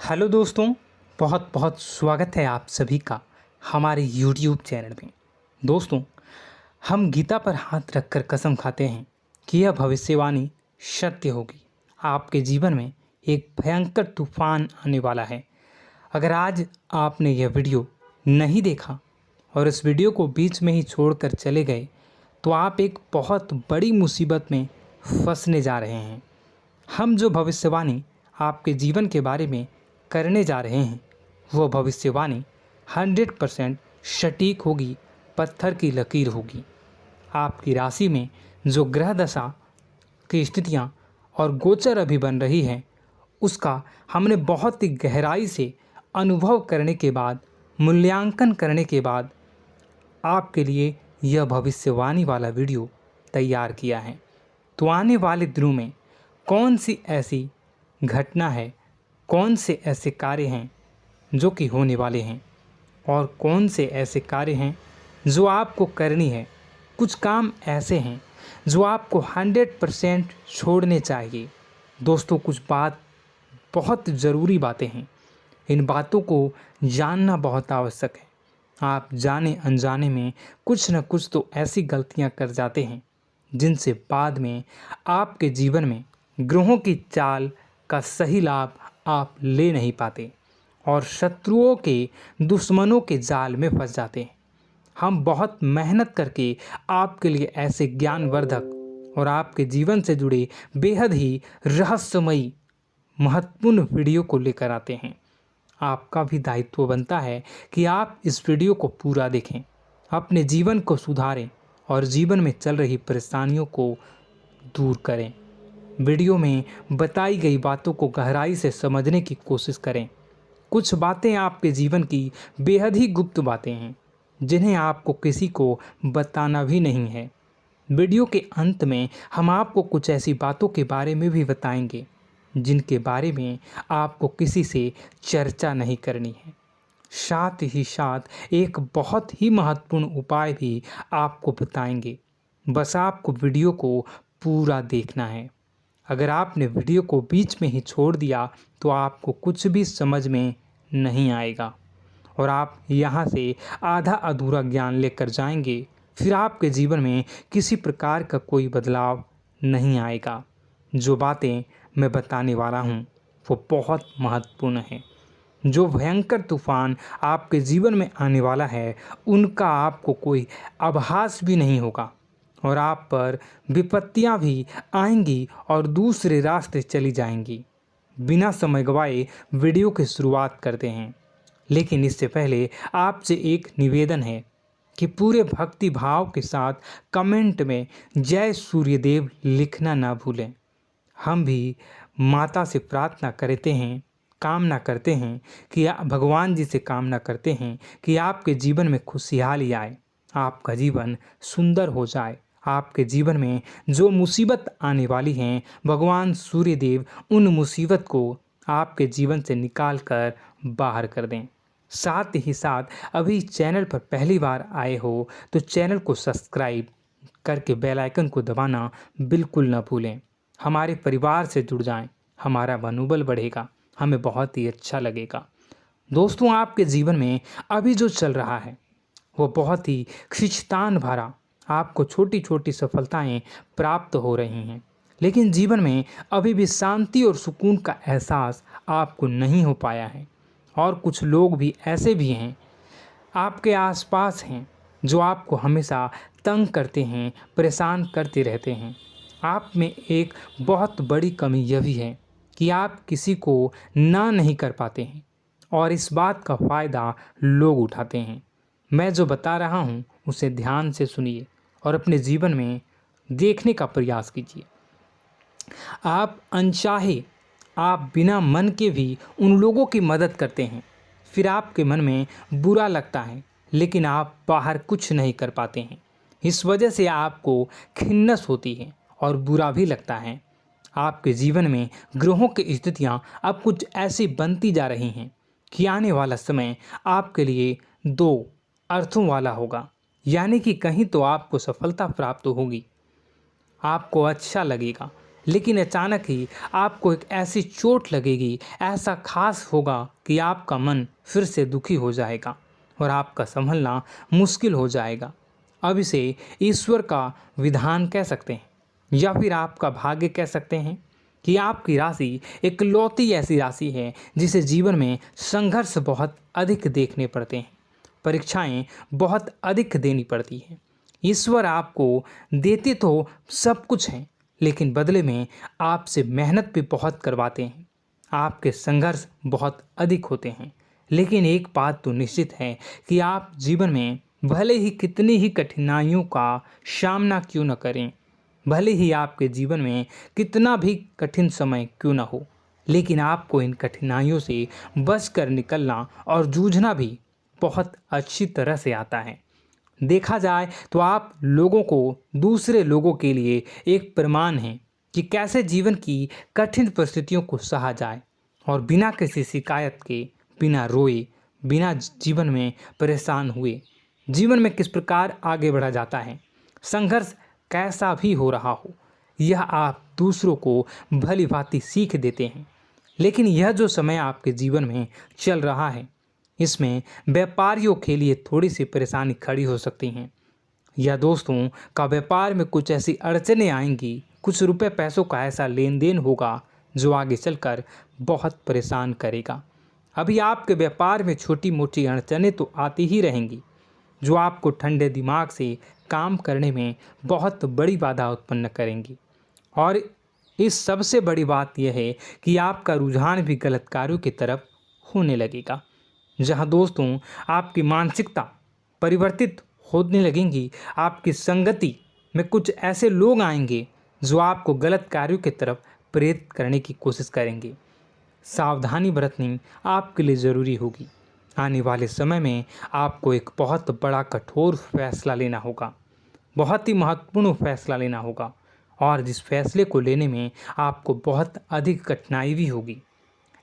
Hello दोस्तों, बहुत बहुत स्वागत है आप सभी का हमारे YouTube चैनल में। दोस्तों, हम गीता पर हाथ रखकर कसम खाते हैं कि यह भविष्यवाणी सत्य होगी। आपके जीवन में एक भयंकर तूफान आने वाला है। अगर आज आपने यह वीडियो नहीं देखा और इस वीडियो को बीच में ही छोड़कर चले गए तो आप एक बहुत बड़ी मुसीबत में फंसने जा रहे हैं। हम जो भविष्यवाणी आपके जीवन के बारे में करने जा रहे हैं वो भविष्यवाणी 100% सटीक होगी, पत्थर की लकीर होगी। आपकी राशि में जो ग्रह दशा की स्थितियाँ और गोचर अभी बन रही हैं उसका हमने बहुत ही गहराई से अनुभव करने के बाद, मूल्यांकन करने के बाद आपके लिए यह भविष्यवाणी वाला वीडियो तैयार किया है। तो आने वाले दिनों में कौन सी ऐसी घटना है, कौन से ऐसे कार्य हैं जो कि होने वाले हैं और कौन से ऐसे कार्य हैं जो आपको करनी है। कुछ काम ऐसे हैं जो आपको 100% छोड़ने चाहिए। दोस्तों, कुछ बात बहुत ज़रूरी बातें हैं। इन बातों को जानना बहुत आवश्यक है। आप जाने अनजाने में कुछ न कुछ तो ऐसी गलतियां कर जाते हैं जिनसे बाद में आपके जीवन में ग्रहों की चाल का सही लाभ आप ले नहीं पाते और शत्रुओं के, दुश्मनों के जाल में फंस जाते हैं। हम बहुत मेहनत करके आपके लिए ऐसे ज्ञानवर्धक और आपके जीवन से जुड़े बेहद ही रहस्यमयी महत्वपूर्ण वीडियो को लेकर आते हैं। आपका भी दायित्व बनता है कि आप इस वीडियो को पूरा देखें, अपने जीवन को सुधारें और जीवन में चल रही परेशानियों को दूर करें। वीडियो में बताई गई बातों को गहराई से समझने की कोशिश करें। कुछ बातें आपके जीवन की बेहद ही गुप्त बातें हैं जिन्हें आपको किसी को बताना भी नहीं है। वीडियो के अंत में हम आपको कुछ ऐसी बातों के बारे में भी बताएंगे जिनके बारे में आपको किसी से चर्चा नहीं करनी है। साथ ही साथ एक बहुत ही महत्वपूर्ण उपाय भी आपको बताएंगे। बस आपको वीडियो को पूरा देखना है। अगर आपने वीडियो को बीच में ही छोड़ दिया तो आपको कुछ भी समझ में नहीं आएगा और आप यहाँ से आधा अधूरा ज्ञान लेकर जाएंगे। फिर आपके जीवन में किसी प्रकार का कोई बदलाव नहीं आएगा। जो बातें मैं बताने वाला हूँ वो बहुत महत्वपूर्ण है। जो भयंकर तूफान आपके जीवन में आने वाला है उनका आपको कोई आभास भी नहीं होगा और आप पर विपत्तियां भी आएंगी और दूसरे रास्ते चली जाएंगी। बिना समय गवाए वीडियो की शुरुआत करते हैं, लेकिन इससे पहले आपसे एक निवेदन है कि पूरे भक्ति भाव के साथ कमेंट में जय सूर्यदेव लिखना ना भूलें। हम भी माता से प्रार्थना करते हैं, कामना करते हैं कि भगवान जी से कामना करते हैं कि आपके जीवन में खुशहाली आए, आपका जीवन सुंदर हो जाए। आपके जीवन में जो मुसीबत आने वाली हैं भगवान सूर्यदेव उन मुसीबत को आपके जीवन से निकाल कर बाहर कर दें। साथ ही साथ अभी चैनल पर पहली बार आए हो तो चैनल को सब्सक्राइब करके बेल आइकन को दबाना बिल्कुल न भूलें। हमारे परिवार से जुड़ जाएं, हमारा मनोबल बढ़ेगा, हमें बहुत ही अच्छा लगेगा। दोस्तों, आपके जीवन में अभी जो चल रहा है वो बहुत ही खींचतान भरा, आपको छोटी छोटी सफलताएं प्राप्त हो रही हैं, लेकिन जीवन में अभी भी शांति और सुकून का एहसास आपको नहीं हो पाया है। और कुछ लोग भी ऐसे भी हैं आपके आसपास हैं जो आपको हमेशा तंग करते हैं, परेशान करते रहते हैं। आप में एक बहुत बड़ी कमी यह भी है कि आप किसी को ना नहीं कर पाते हैं और इस बात का फ़ायदा लोग उठाते हैं। मैं जो बता रहा हूँ उसे ध्यान से सुनिए और अपने जीवन में देखने का प्रयास कीजिए। आप अनचाहे, आप बिना मन के भी उन लोगों की मदद करते हैं, फिर आपके मन में बुरा लगता है लेकिन आप बाहर कुछ नहीं कर पाते हैं। इस वजह से आपको खिन्नस होती है और बुरा भी लगता है। आपके जीवन में ग्रहों की स्थितियाँ अब कुछ ऐसी बनती जा रही हैं कि आने वाला समय आपके लिए दो अर्थों वाला होगा। यानी कि कहीं तो आपको सफलता प्राप्त होगी, आपको अच्छा लगेगा, लेकिन अचानक ही आपको एक ऐसी चोट लगेगी, ऐसा खास होगा कि आपका मन फिर से दुखी हो जाएगा और आपका संभलना मुश्किल हो जाएगा। अब इसे ईश्वर का विधान कह सकते हैं या फिर आपका भाग्य कह सकते हैं कि आपकी राशि इकलौती ऐसी राशि है जिसे जीवन में संघर्ष बहुत अधिक देखने पड़ते हैं, परीक्षाएं बहुत अधिक देनी पड़ती हैं। ईश्वर आपको देते तो सब कुछ है, लेकिन बदले में आपसे मेहनत भी बहुत करवाते हैं। आपके संघर्ष बहुत अधिक होते हैं, लेकिन एक बात तो निश्चित है कि आप जीवन में भले ही कितनी ही कठिनाइयों का सामना क्यों न करें, भले ही आपके जीवन में कितना भी कठिन समय क्यों न हो, लेकिन आपको इन कठिनाइयों से बचकर निकलना और जूझना भी बहुत अच्छी तरह से आता है। देखा जाए तो आप लोगों को दूसरे लोगों के लिए एक प्रमाण हैं कि कैसे जीवन की कठिन परिस्थितियों को सहा जाए और बिना किसी शिकायत के, बिना रोए, बिना जीवन में परेशान हुए जीवन में किस प्रकार आगे बढ़ा जाता है। संघर्ष कैसा भी हो रहा हो, यह आप दूसरों को भली भांति सीख देते हैं। लेकिन यह जो समय आपके जीवन में चल रहा है, इसमें व्यापारियों के लिए थोड़ी सी परेशानी खड़ी हो सकती हैं, या दोस्तों का व्यापार में कुछ ऐसी अड़चनें आएंगी, कुछ रुपए पैसों का ऐसा लेन देन होगा जो आगे चलकर बहुत परेशान करेगा। अभी आपके व्यापार में छोटी मोटी अड़चनें तो आती ही रहेंगी, जो आपको ठंडे दिमाग से काम करने में बहुत बड़ी बाधा उत्पन्न करेंगी। और इस सबसे बड़ी बात यह है कि आपका रुझान भी गलत कार्यों की तरफ होने लगेगा, जहां दोस्तों आपकी मानसिकता परिवर्तित होने लगेंगी। आपकी संगति में कुछ ऐसे लोग आएंगे जो आपको गलत कार्यों की तरफ प्रेरित करने की कोशिश करेंगे। सावधानी बरतनी आपके लिए ज़रूरी होगी। आने वाले समय में आपको एक बहुत बड़ा कठोर फैसला लेना होगा, बहुत ही महत्वपूर्ण फैसला लेना होगा, और जिस फैसले को लेने में आपको बहुत अधिक कठिनाई भी होगी।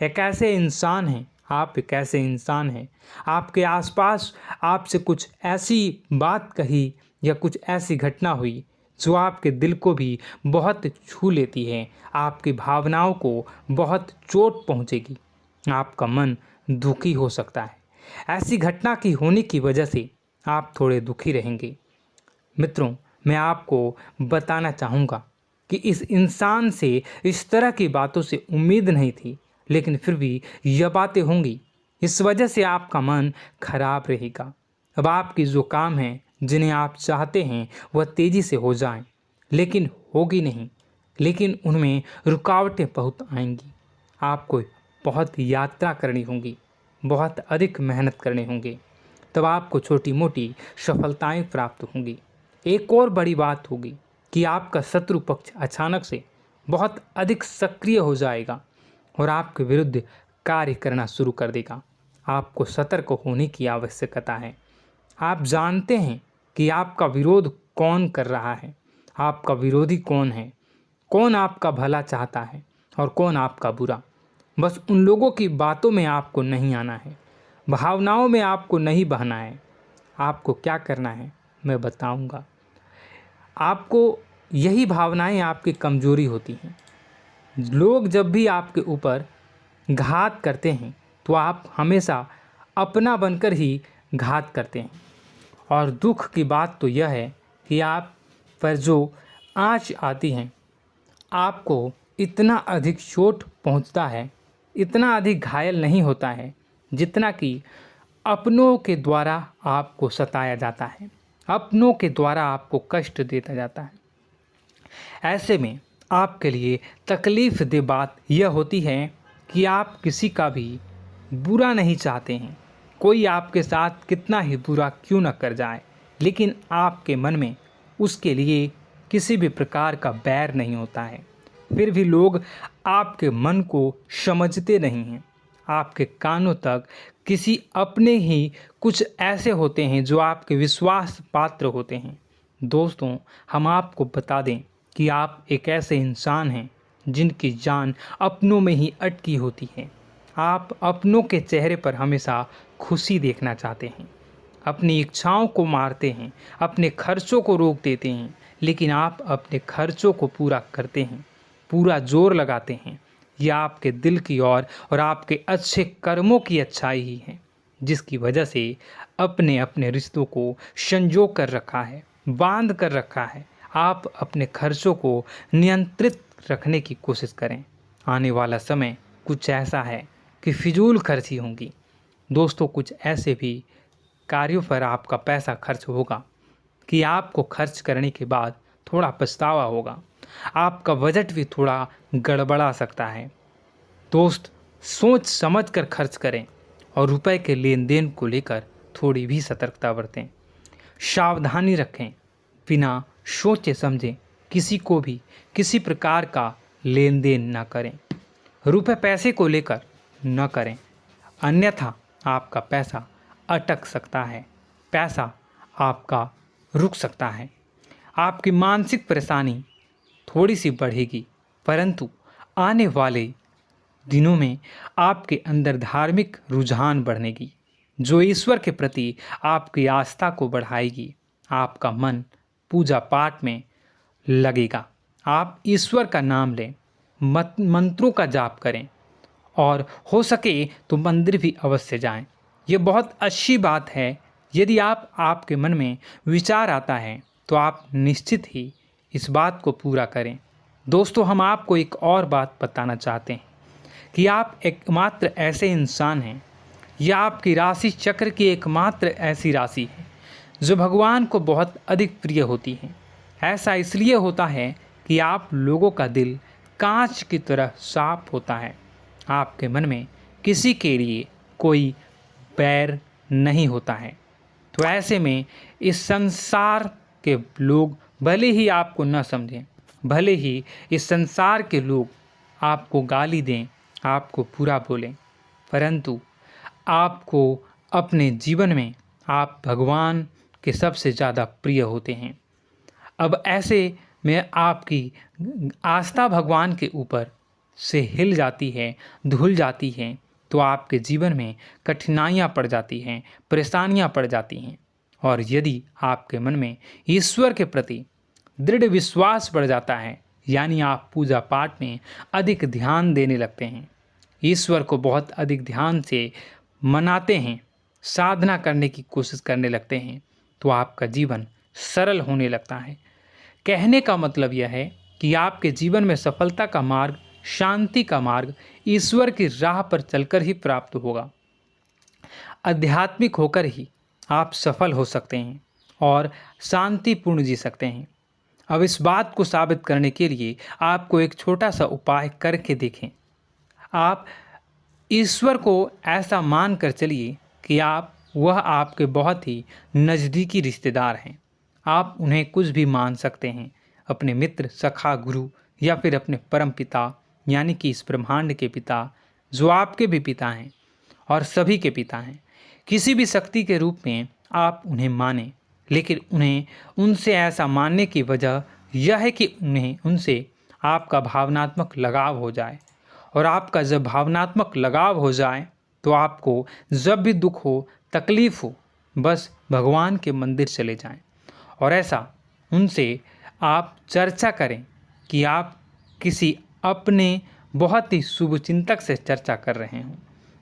एक ऐसे इंसान हैं, आप एक ऐसे इंसान हैं, आपके आसपास आपसे कुछ ऐसी बात कही या कुछ ऐसी घटना हुई जो आपके दिल को भी बहुत छू लेती है, आपकी भावनाओं को बहुत चोट पहुंचेगी, आपका मन दुखी हो सकता है। ऐसी घटना की होने की वजह से आप थोड़े दुखी रहेंगे। मित्रों, मैं आपको बताना चाहूँगा कि इस इंसान से इस तरह की बातों से उम्मीद नहीं थी, लेकिन फिर भी यह बातें होंगी। इस वजह से आपका मन खराब रहेगा। अब आपकी जो काम है, जिन्हें आप चाहते हैं वह तेज़ी से हो जाएं, लेकिन होगी नहीं, लेकिन उनमें रुकावटें बहुत आएंगी। आपको बहुत यात्रा करनी होगी, बहुत अधिक मेहनत करने होंगे, तब आपको छोटी मोटी सफलताएं प्राप्त होंगी। एक और बड़ी बात होगी कि आपका शत्रु पक्ष अचानक से बहुत अधिक सक्रिय हो जाएगा और आपके विरुद्ध कार्य करना शुरू कर देगा। आपको सतर्क होने की आवश्यकता है। आप जानते हैं कि आपका विरोध कौन कर रहा है, आपका विरोधी कौन है, कौन आपका भला चाहता है और कौन आपका बुरा। बस उन लोगों की बातों में आपको नहीं आना है, भावनाओं में आपको नहीं बहना है। आपको क्या करना है मैं बताऊंगा। आपको यही भावनाएं आपकी कमजोरी होती हैं। लोग जब भी आपके ऊपर घात करते हैं तो आप हमेशा अपना बनकर ही घात करते हैं। और दुख की बात तो यह है कि आप पर जो आँच आती है, आपको इतना अधिक चोट पहुंचता है, इतना अधिक घायल नहीं होता है जितना कि अपनों के द्वारा आपको सताया जाता है, अपनों के द्वारा आपको कष्ट देता जाता है। ऐसे में आपके लिए तकलीफ़ दे बात यह होती है कि आप किसी का भी बुरा नहीं चाहते हैं। कोई आपके साथ कितना ही बुरा क्यों न कर जाए, लेकिन आपके मन में उसके लिए किसी भी प्रकार का बैर नहीं होता है। फिर भी लोग आपके मन को समझते नहीं हैं। आपके कानों तक किसी अपने ही कुछ ऐसे होते हैं जो आपके विश्वास पात्र होते हैं। दोस्तों, हम आपको बता दें कि आप एक ऐसे इंसान हैं जिनकी जान अपनों में ही अटकी होती है। आप अपनों के चेहरे पर हमेशा खुशी देखना चाहते हैं, अपनी इच्छाओं को मारते हैं, अपने खर्चों को रोक देते हैं, लेकिन आप अपने खर्चों को पूरा करते हैं। पूरा जोर लगाते हैं, यह आपके दिल की और आपके अच्छे कर्मों की अच्छाई ही है, जिसकी वजह से अपने अपने रिश्तों को संजो कर रखा है, बांध कर रखा है। आप अपने खर्चों को नियंत्रित रखने की कोशिश करें। आने वाला समय कुछ ऐसा है कि फिजूल खर्ची होंगी। दोस्तों, कुछ ऐसे भी कार्यों पर आपका पैसा खर्च होगा कि आपको खर्च करने के बाद थोड़ा पछतावा होगा। आपका बजट भी थोड़ा गड़बड़ा सकता है। दोस्त, सोच समझ कर खर्च करें और रुपए के लेन देन को लेकर थोड़ी भी सतर्कता बरतें। सावधानी रखें, बिना सोचे समझे किसी को भी किसी प्रकार का लेन देन न करें। रुपए पैसे को लेकर न करें, अन्यथा आपका पैसा अटक सकता है, पैसा आपका रुक सकता है। आपकी मानसिक परेशानी थोड़ी सी बढ़ेगी, परंतु आने वाले दिनों में आपके अंदर धार्मिक रुझान बढ़नेगी, जो ईश्वर के प्रति आपकी आस्था को बढ़ाएगी। आपका मन पूजा पाठ में लगेगा। आप ईश्वर का नाम लें, मंत्रों का जाप करें और हो सके तो मंदिर भी अवश्य जाएं। ये बहुत अच्छी बात है। यदि आपके मन में विचार आता है तो आप निश्चित ही इस बात को पूरा करें। दोस्तों, हम आपको एक और बात बताना चाहते हैं कि आप एकमात्र ऐसे इंसान हैं, यह आपकी राशि चक्र की एकमात्र ऐसी राशि है जो भगवान को बहुत अधिक प्रिय होती है। ऐसा इसलिए होता है कि आप लोगों का दिल कांच की तरह साफ होता है। आपके मन में किसी के लिए कोई बैर नहीं होता है। तो ऐसे में इस संसार के लोग भले ही आपको न समझें, भले ही इस संसार के लोग आपको गाली दें, आपको बुरा बोलें, परंतु आपको अपने जीवन में आप भगवान के सबसे ज़्यादा प्रिय होते हैं। अब ऐसे में आपकी आस्था भगवान के ऊपर से हिल जाती है, धुल जाती है, तो आपके जीवन में कठिनाइयाँ पड़ जाती हैं, परेशानियाँ पड़ जाती हैं। और यदि आपके मन में ईश्वर के प्रति दृढ़ विश्वास बढ़ जाता है, यानी आप पूजा पाठ में अधिक ध्यान देने लगते हैं, ईश्वर को बहुत अधिक ध्यान से मनाते हैं, साधना करने की कोशिश करने लगते हैं, तो आपका जीवन सरल होने लगता है। कहने का मतलब यह है कि आपके जीवन में सफलता का मार्ग, शांति का मार्ग ईश्वर की राह पर चलकर ही प्राप्त होगा। आध्यात्मिक होकर ही आप सफल हो सकते हैं और शांतिपूर्ण जी सकते हैं। अब इस बात को साबित करने के लिए आपको एक छोटा सा उपाय करके देखें। आप ईश्वर को ऐसा मान कर चलिए कि वह आपके बहुत ही नज़दीकी रिश्तेदार हैं। आप उन्हें कुछ भी मान सकते हैं, अपने मित्र, सखा, गुरु या फिर अपने परम पिता, यानी कि इस ब्रह्मांड के पिता, जो आपके भी पिता हैं और सभी के पिता हैं। किसी भी शक्ति के रूप में आप उन्हें मानें, लेकिन उन्हें उनसे ऐसा मानने की वजह यह है कि उनसे आपका भावनात्मक लगाव हो जाए। और आपका जब भावनात्मक लगाव हो जाए तो आपको जब भी दुख हो, तकलीफ़ हो, बस भगवान के मंदिर चले जाएं और ऐसा उनसे आप चर्चा करें कि आप किसी अपने बहुत ही शुभचिंतक से चर्चा कर रहे हों।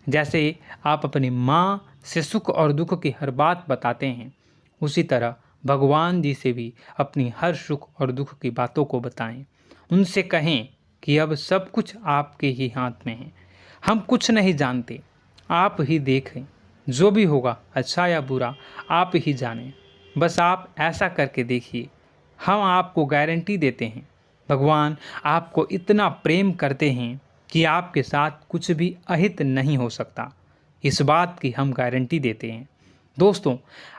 जैसे आप अपनी माँ से सुख और दुख की हर बात बताते हैं, उसी तरह भगवान जी से भी अपनी हर सुख और दुख की बातों को बताएं। उनसे कहें कि अब सब कुछ आपके ही हाथ में है, हम कुछ नहीं जानते, आप ही देखें, जो भी होगा अच्छा या बुरा आप ही जानें। बस आप ऐसा करके देखिए, हम आपको गारंटी देते हैं, भगवान आपको इतना प्रेम करते हैं कि आपके साथ कुछ भी अहित नहीं हो सकता। इस बात की हम गारंटी देते हैं। दोस्तों,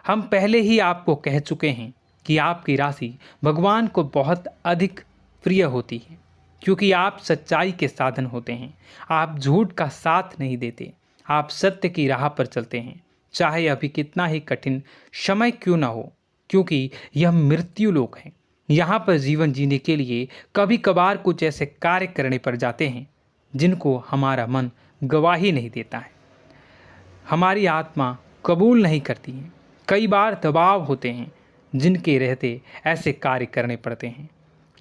हम पहले ही आपको कह चुके हैं कि आपकी राशि भगवान को बहुत अधिक प्रिय होती है, क्योंकि आप सच्चाई के साधन होते हैं। आप झूठ का साथ नहीं देते, आप सत्य की राह पर चलते हैं, चाहे अभी कितना ही कठिन समय क्यों ना हो, क्योंकि यह मृत्यु लोक है। यहाँ पर जीवन जीने के लिए कभी कभार कुछ ऐसे कार्य करने पड़ जाते हैं जिनको हमारा मन गवाही नहीं देता है, हमारी आत्मा कबूल नहीं करती है। कई बार दबाव होते हैं जिनके रहते ऐसे कार्य करने पड़ते हैं।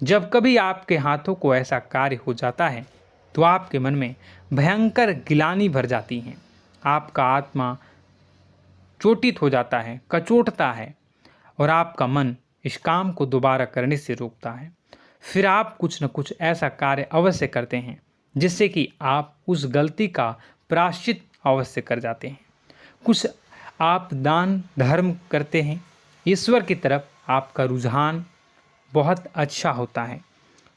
जब कभी आपके हाथों को ऐसा कार्य हो जाता है तो आपके मन में भयंकर गिलानी भर जाती है। आपका आत्मा चोटित हो जाता है, कचोटता है और आपका मन इस काम को दोबारा करने से रोकता है। फिर आप कुछ न कुछ ऐसा कार्य अवश्य करते हैं जिससे कि आप उस गलती का प्रायश्चित अवश्य कर जाते हैं। कुछ आप दान धर्म करते हैं। ईश्वर की तरफ आपका रुझान बहुत अच्छा होता है।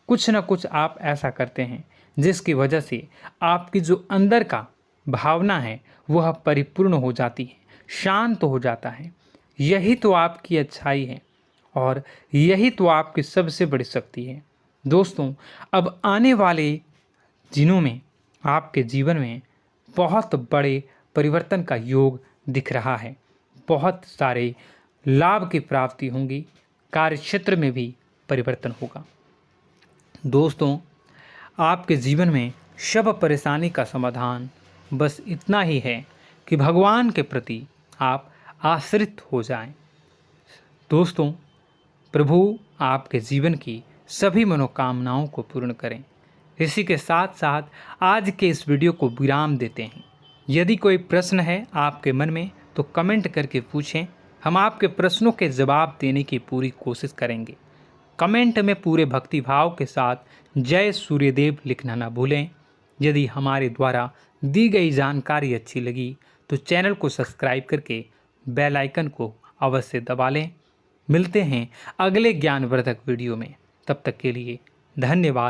कुछ न कुछ आप ऐसा करते हैं जिसकी वजह से आपकी जो अंदर का भावना है वह परिपूर्ण हो जाती है, शांत हो जाता है। यही तो आपकी अच्छाई है और यही तो आपकी सबसे बड़ी शक्ति है। दोस्तों, अब आने वाले दिनों में आपके जीवन में बहुत बड़े परिवर्तन का योग दिख रहा है। बहुत सारे लाभ की प्राप्ति होंगी, कार्यक्षेत्र में भी परिवर्तन होगा। दोस्तों, आपके जीवन में सब परेशानी का समाधान बस इतना ही है कि भगवान के प्रति आप आश्रित हो जाएं। दोस्तों, प्रभु आपके जीवन की सभी मनोकामनाओं को पूर्ण करें। इसी के साथ साथ आज के इस वीडियो को विराम देते हैं। यदि कोई प्रश्न है आपके मन में तो कमेंट करके पूछें, हम आपके प्रश्नों के जवाब देने की पूरी कोशिश करेंगे। कमेंट में पूरे भक्तिभाव के साथ जय सूर्यदेव लिखना ना भूलें। यदि हमारे द्वारा दी गई जानकारी अच्छी लगी तो चैनल को सब्सक्राइब करके बेल आइकन को अवश्य दबा लें। मिलते हैं अगले ज्ञानवर्धक वीडियो में। तब तक के लिए धन्यवाद।